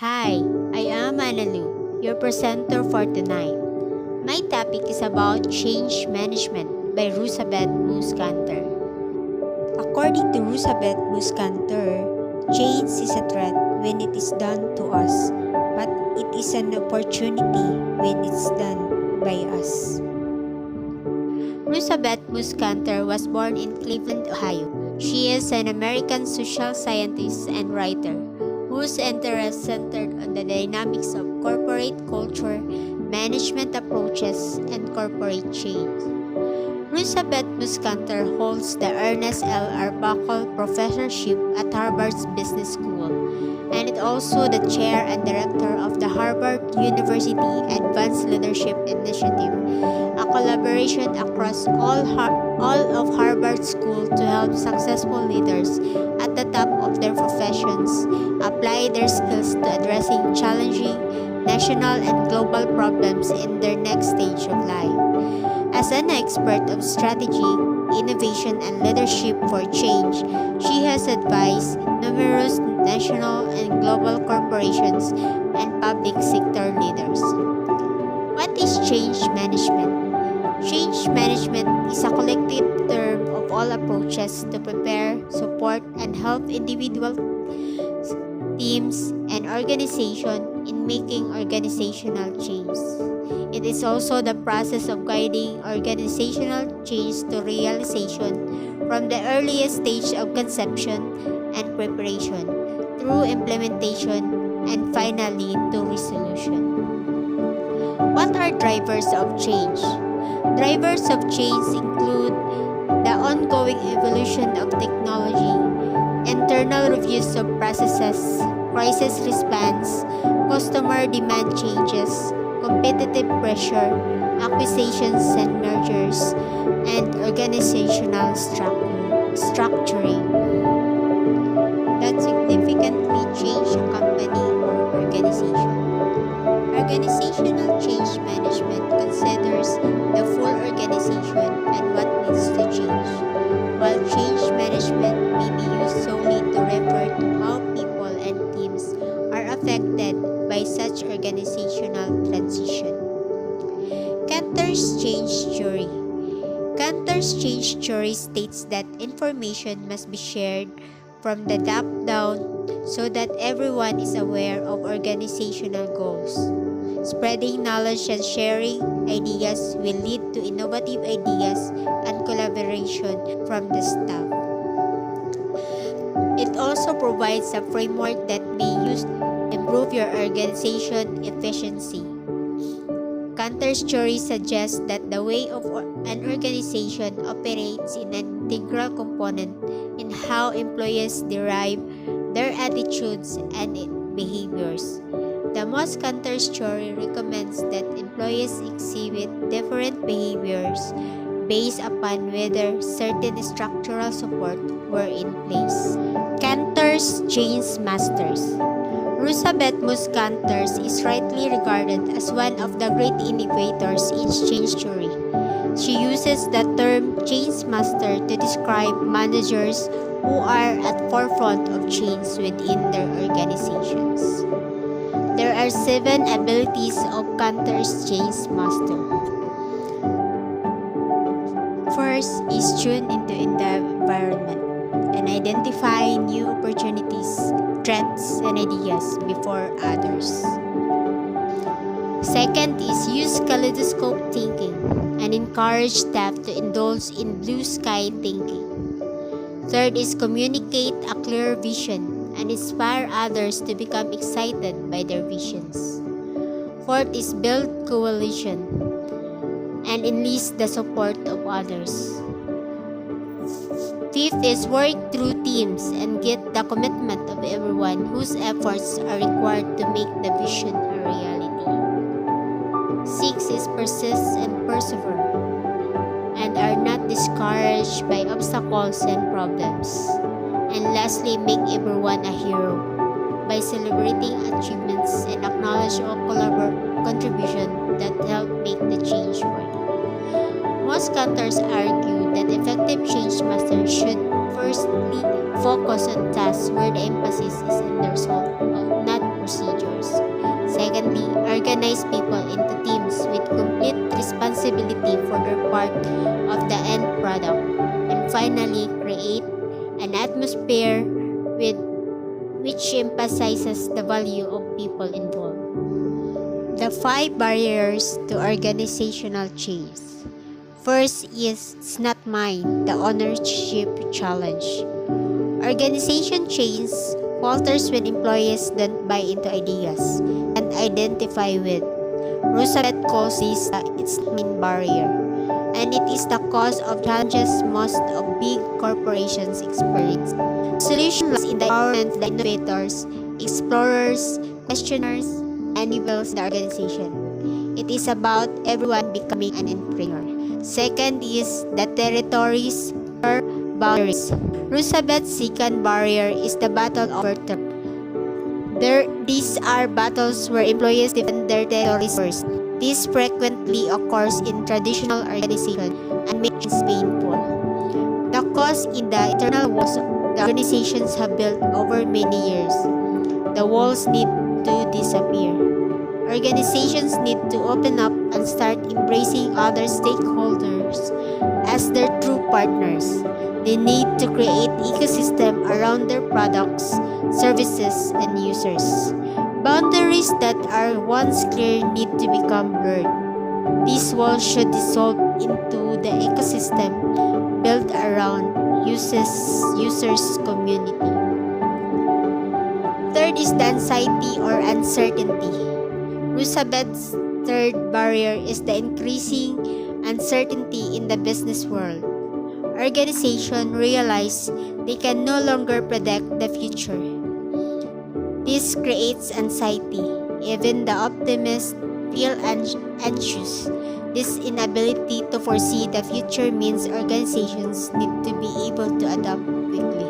Hi, I am Analu, your presenter for tonight. My topic is about change management by Rusabeth Muscanter. According to Rusabeth Muscanter, change is a threat when it is done to us, but it is an opportunity when it's done by us. Rusabeth Muscanter was born in Cleveland, Ohio. She is an American social scientist and writer whose interests centered on the dynamics of corporate culture, management approaches, and corporate change. Elizabeth Muscanter holds the Ernest L. Arbuckle Professorship at Harvard's Business School, and is also the chair and director of the Harvard University Advanced Leadership Initiative, a collaboration across all of Harvard School to help successful leaders at the top of their professions apply their skills to addressing challenging national and global problems in their next stage of life. As an expert of strategy, innovation, and leadership for change, she has advised numerous national and global corporations and public sector leaders. What is change management? Change management is a collective term of all approaches to prepare, support, and help individuals, teams, and organizations in making organizational change. It is also the process of guiding organizational change to realization from the earliest stage of conception and preparation through implementation and finally to resolution. What are drivers of change? Drivers of change include the ongoing evolution of technology, internal reviews of processes, crisis response, customer demand changes, competitive pressure, acquisitions and mergers, and organizational structuring that significantly change a company or organization. Organizational change management considers the full organization and what needs to change, while change management may be used solely to refer to how people and teams are affected by such organizational transition. Cantor's change theory. Cantor's change theory states that information must be shared from the top down so that everyone is aware of organizational goals. Spreading knowledge and sharing ideas will lead to innovative ideas and collaboration from the staff. It also provides a framework that may use to improve your organization efficiency. Cantor's theory suggests that the way of an organization operates is an integral component in how employees derive their attitudes and behaviors. The Cantor's theory recommends that employees exhibit different behaviors based upon whether certain structural support were in place. Cantor's Change Masters. Elizabeth Muscanter is rightly regarded as one of the great innovators in change theory. She uses the term change master to describe managers who are at forefront of change within their organizations. There are 7 abilities of Cantor's change master. First is tune into the environment and identify new opportunities, threats, and ideas before others. Second is use kaleidoscope thinking and encourage staff to indulge in blue sky thinking. Third is communicate a clear vision and inspire others to become excited by their visions. Fourth is build coalition and enlist the support of others. Fifth is work through teams and get the commitment of everyone whose efforts are required to make the vision a reality. Sixth is persist and persevere and are not discouraged by obstacles and problems. And lastly, make everyone a hero by celebrating achievements and acknowledge all contributions that help make the change work. Most cantors argue that effective change masters should firstly focus on tasks where the emphasis is in the result, not procedure. Secondly, organize people into teams with complete responsibility for their part of the end product. And finally, create an atmosphere with which emphasizes the value of people involved. The 5 barriers to organizational change. First is "it's not mine," the ownership challenge. Organization change falters when employees don't buy into ideas and identify with. Roosevelt calls this the "it's not mine" barrier, and it is the cause of challenges most of big corporations experience. The solution lies in the empowerment of the innovators, explorers, questioners, and rebels in the organization. It is about everyone becoming an entrepreneur. Second is the territories or boundaries. Roosevelt's second barrier is the battle over term. These are battles where employees defend their territories first. This frequently occurs in traditional organizations and makes things painful. The cause in the internal walls the organizations have built over many years. The walls need to disappear. Organizations need to open up and start embracing other stakeholders as their true partners. They need to create ecosystem around their products, services, and users. Boundaries that are once clear need to become blurred. These walls should dissolve into the ecosystem built around users' community. Third is the anxiety or uncertainty. Roosevelt's third barrier is the increasing uncertainty in the business world. Organizations realize they can no longer predict the future. This creates anxiety. Even the optimists feel anxious. This inability to foresee the future means organizations need to be able to adapt quickly.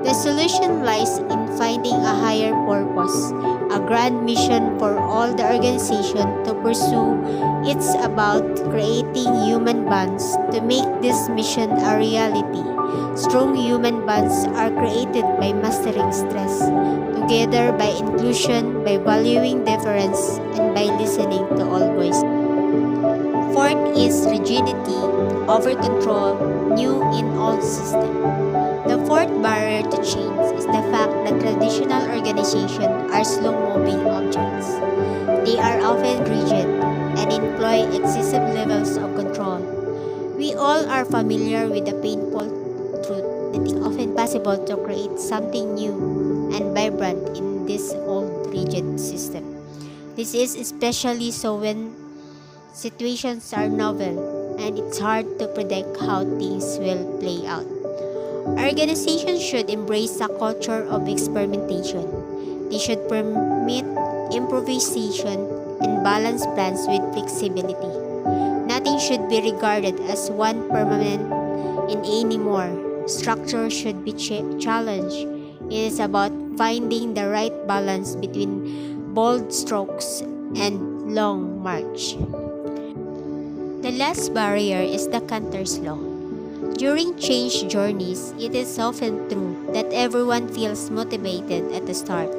The solution lies in finding a higher purpose, a grand mission for all the organization to pursue. It's about creating human bonds to make this mission a reality. Strong human bonds are created by mastering stress, together by inclusion, by valuing difference, and by listening to all voices. Fourth is rigidity, over control, new in old system. The fourth barrier to change is the fact that traditional organizations are slow-moving objects. They are often rigid and employ excessive levels of control. We all are familiar with the painful truth that it is often possible to create something new and vibrant in this old rigid system. This is especially so when situations are novel and it's hard to predict how things will play out. Organizations should embrace a culture of experimentation. They should permit improvisation and balance plans with flexibility. Nothing should be regarded as one permanent in anymore. Structure should be challenged. It is about finding the right balance between bold strokes and long march. The last barrier is the Cantor's Law. During change journeys, it is often true that everyone feels motivated at the start,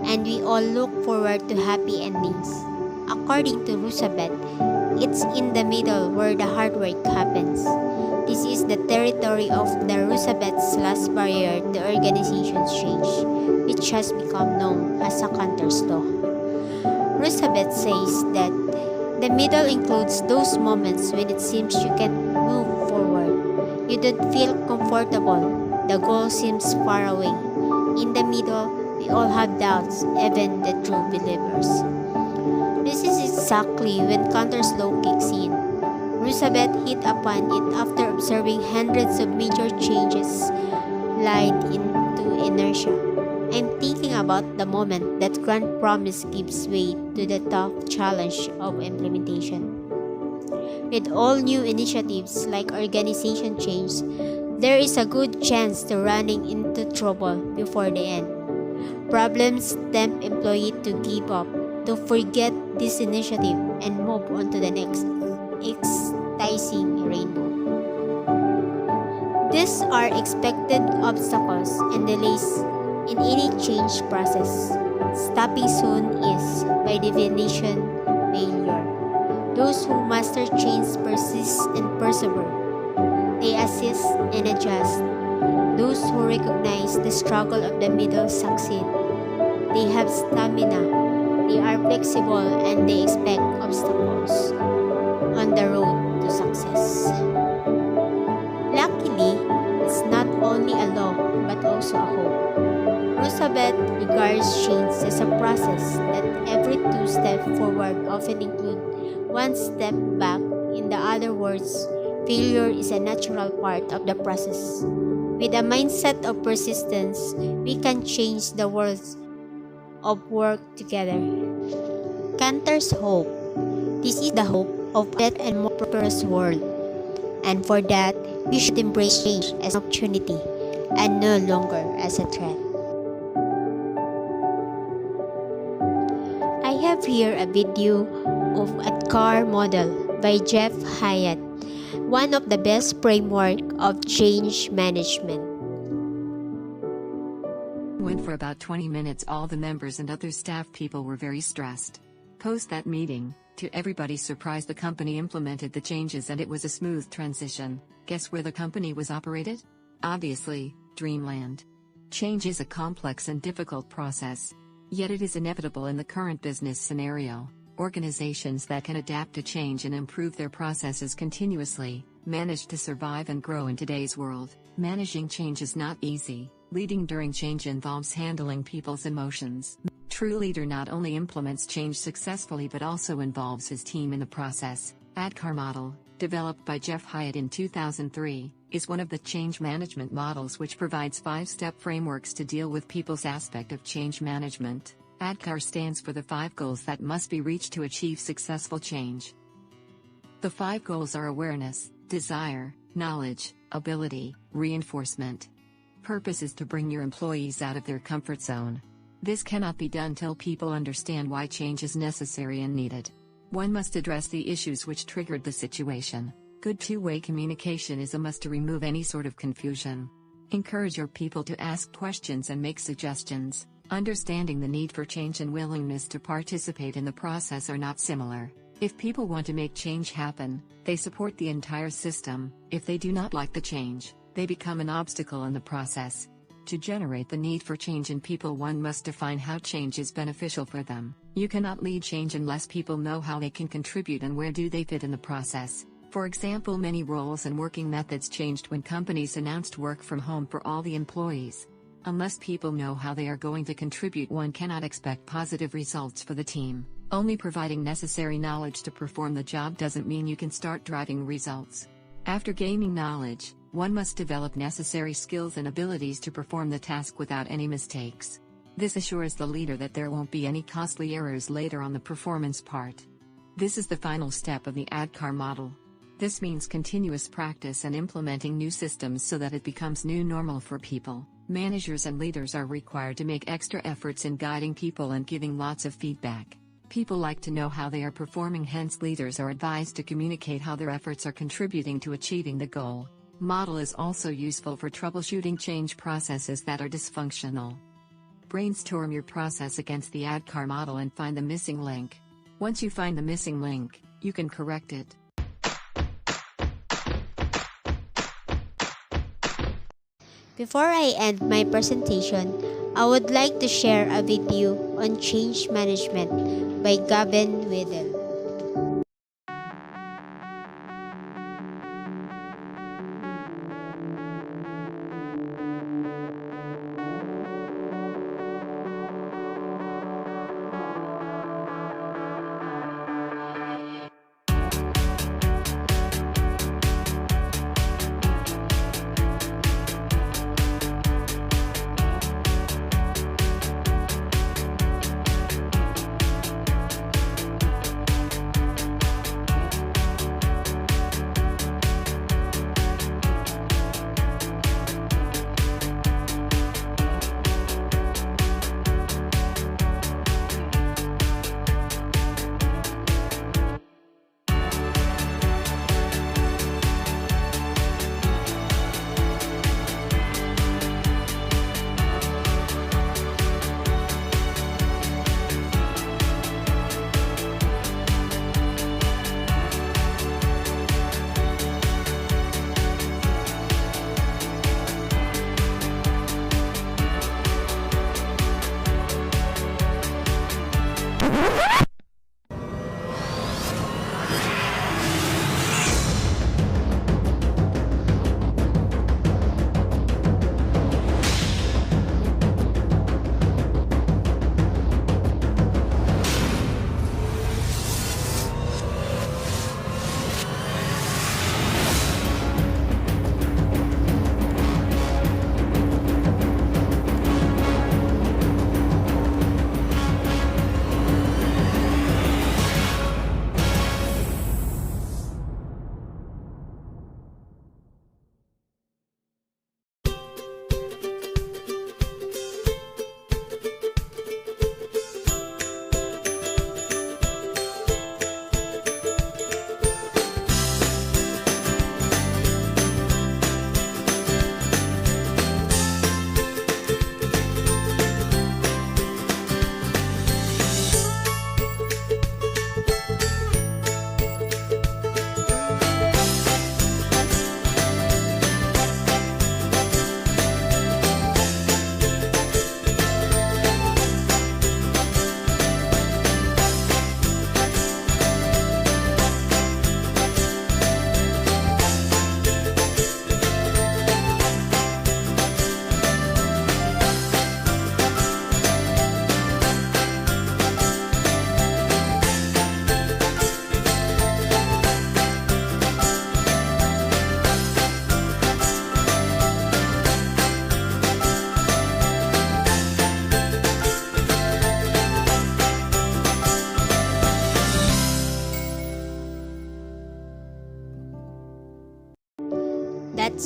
and we all look forward to happy endings. According to Roosevelt, it's in the middle where the hard work happens. This is the territory of the Roosevelt's last barrier to organization's change, which has become known as a Cantor's Law. Roosevelt says that the middle includes those moments when it seems you can't move forward. You don't feel comfortable. The goal seems far away. In the middle, we all have doubts, even the true believers. This is exactly when Cantor's Law kicks in. Roosevelt hit upon it after observing hundreds of major changes slide into inertia. I'm thinking about the moment that grand promise gives way to the tough challenge of implementation. With all new initiatives like organization change, there is a good chance to running into trouble before the end. Problems tempt employees to give up, to forget this initiative and move on to the next exciting rainbow. These are expected obstacles and delays in any change process. Stopping soon is, by definition, failure. Those who master change persist and persevere. They assist and adjust. Those who recognize the struggle of the middle succeed. They have stamina. They are flexible and they expect obstacles on the road to success. Luckily, it's not only a law but also a hope. Roosevelt regards change as a process that every two steps forward often include one step back. In the other words, failure is a natural part of the process. With a mindset of persistence, we can change the world of work together. Cantor's hope. This is the hope of a better and more prosperous world. And for that, we should embrace change as an opportunity and no longer as a threat. I have here a video of a car model by Jeff Hyatt, one of the best framework of change management. Went for about 20 minutes. All the members and other staff people were very stressed. Post that meeting, to everybody's surprise, the company implemented the changes and it was a smooth transition. Guess where the company was operated? Obviously, Dreamland. Change is a complex and difficult process. Yet it is inevitable in the current business scenario. Organizations that can adapt to change and improve their processes continuously manage to survive and grow in today's world. Managing change is not easy. Leading during change involves handling people's emotions. True leader not only implements change successfully but also involves his team in the process. ADKAR model, developed by Jeff Hyatt in 2003, is one of the change management models which provides 5-step frameworks to deal with people's aspect of change management. ADKAR stands for the 5 goals that must be reached to achieve successful change. The 5 goals are awareness, desire, knowledge, ability, reinforcement. Purpose is to bring your employees out of their comfort zone. This cannot be done till people understand why change is necessary and needed. One must address the issues which triggered the situation. Good two-way communication is a must to remove any sort of confusion. Encourage your people to ask questions and make suggestions. Understanding the need for change and willingness to participate in the process are not similar. If people want to make change happen, they support the entire system. If they do not like the change, they become an obstacle in the process. To generate the need for change in people, one must define how change is beneficial for them. You cannot lead change unless people know how they can contribute and where do they fit in the process. For example, many roles and working methods changed when companies announced work from home for all the employees. Unless people know how they are going to contribute, one cannot expect positive results for the team. Only providing necessary knowledge to perform the job doesn't mean you can start driving results. After gaining knowledge, one must develop necessary skills and abilities to perform the task without any mistakes. This assures the leader that there won't be any costly errors later on the performance part. This is the final step of the ADKAR model. This means continuous practice and implementing new systems so that it becomes new normal for people. Managers and leaders are required to make extra efforts in guiding people and giving lots of feedback. People like to know how they are performing, hence leaders are advised to communicate how their efforts are contributing to achieving the goal. Model is also useful for troubleshooting change processes that are dysfunctional. Brainstorm your process against the ADKAR model and find the missing link. Once you find the missing link, you can correct it. Before I end my presentation, I would like to share a video on change management by Gavin Weddell.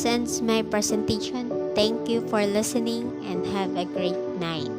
ends my presentation. Thank you for listening and have a great night.